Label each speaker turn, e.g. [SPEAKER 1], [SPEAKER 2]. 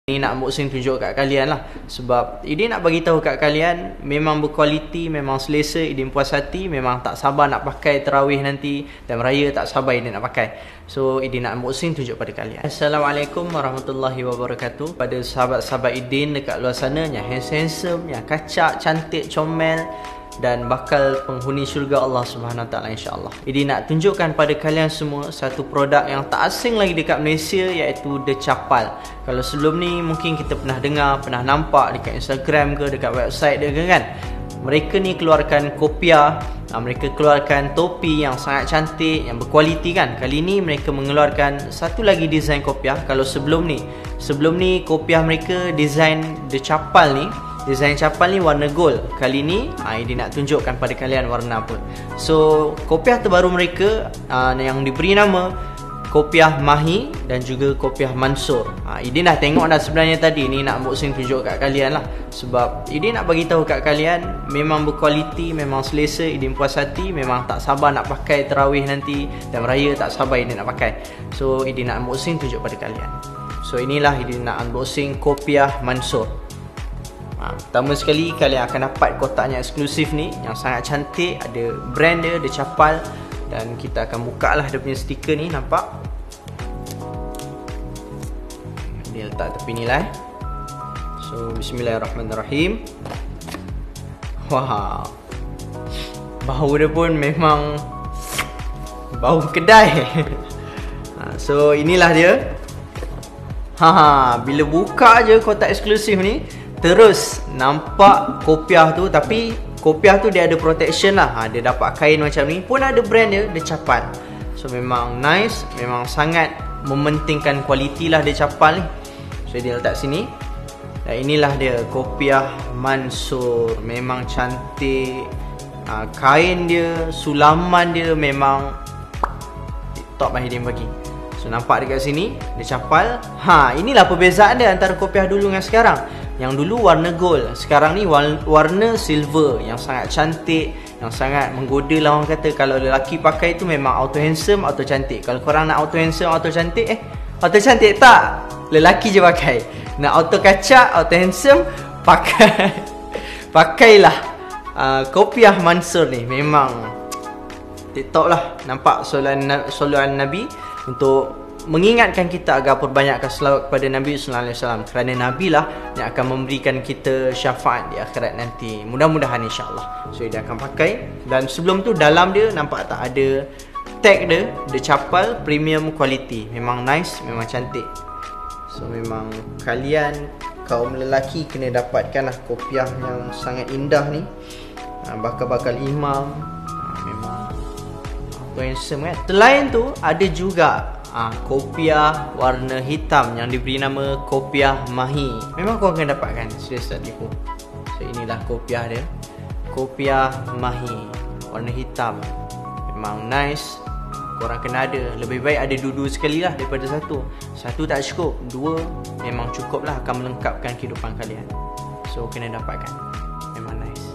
[SPEAKER 1] Ini nak unboxing tunjuk kat kalian lah. Sebab ini nak bagi tahu kat kalian memang berkualiti, memang selesa, Idin puas hati, memang tak sabar nak pakai tarawih nanti dan raya, tak sabar Idin nak pakai. So Idin nak unboxing tunjuk pada kalian. Assalamualaikum warahmatullahi wabarakatuh. Pada sahabat-sahabat Idin dekat luar sana yang handsome, yang kacak, cantik, comel dan bakal penghuni syurga Allah Subhanahu Wa Taala insya-Allah. Ini nak tunjukkan pada kalian semua satu produk yang tak asing lagi dekat Malaysia, iaitu The Chapal. Kalau sebelum ni mungkin kita pernah dengar, pernah nampak dekat Instagram ke, dekat website dia ke kan. Mereka ni keluarkan kopiah, mereka keluarkan topi yang sangat cantik, yang berkualiti kan. Kali ni mereka mengeluarkan satu lagi desain kopiah. Kalau sebelum ni kopiah mereka desain The Chapal ni, desain Chapal ni warna gold. Kali ni ini nak tunjukkan pada kalian warna apa. So kopiah terbaru mereka yang diberi nama kopiah Mahi dan juga kopiah Mansur. Ini dah tengok dah sebenarnya tadi. Ni nak unboxing tunjuk kat kalian lah. Sebab ini nak bagi tahu kat kalian memang berkualiti, memang selesa, Idin puas hati, memang tak sabar nak pakai tarawih nanti dan raya, tak sabar Idin nak pakai. So Idin nak unboxing tunjuk pada kalian. So inilah Idin nak unboxing kopiah Mansur. Pertama sekali kalian akan dapat kotaknya eksklusif ni yang sangat cantik, ada brand dia, The Chapal. Dan kita akan buka lah dia punya stiker ni, nampak? Dia letak tepi ni lah. So bismillahirrahmanirrahim. Wow, bau dia pun memang bau kedai. So inilah dia. Bila buka je kotak eksklusif ni, terus nampak kopiah tu. Tapi kopiah tu dia ada protection lah. Dia dapat kain macam ni, pun ada brand dia, The Chapal. So memang nice, memang sangat mementingkan kualiti lah The Chapal ni. So dia letak sini. Dan inilah dia kopiah Mansur. Memang cantik. Kain dia, sulaman dia memang top lah Idin bagi. So nampak dekat sini The Chapal. Inilah perbezaan dia antara kopiah dulu dengan sekarang. Yang dulu warna gold, sekarang ni warna silver, yang sangat cantik, yang sangat menggoda lah orang kata. Kalau lelaki pakai tu memang auto handsome, auto cantik. Kalau korang nak auto handsome, auto cantik, auto cantik tak? Lelaki je pakai. Nak auto kacak, auto handsome, pakailah kopiah Mansur ni. Memang TikTok lah. Nampak soalan Nabi untuk mengingatkan kita agar perbanyakkan selawat kepada Nabi sallallahu alaihi wasallam, kerana Nabi lah yang akan memberikan kita syafaat di akhirat nanti. Mudah-mudahan insya-Allah. So dia akan pakai. Dan sebelum tu dalam dia nampak tak ada tag dia, The Chapal premium quality. Memang nice, memang cantik. So memang kalian kaum lelaki kena dapatkan lah kopiah yang sangat indah ni. Bakal-bakal imam. Memang auto handsome kan. Selain tu ada juga kopiah warna hitam yang diberi nama kopiah Mahi. Memang korang akan dapatkan, serius tak tipu. So inilah kopiah dia, kopiah Mahi warna hitam. Memang nice, korang kena ada. Lebih baik ada dua-dua sekali lah daripada satu. Satu tak cukup, dua memang cukup lah, akan melengkapkan kehidupan kalian. So kena dapatkan, memang nice.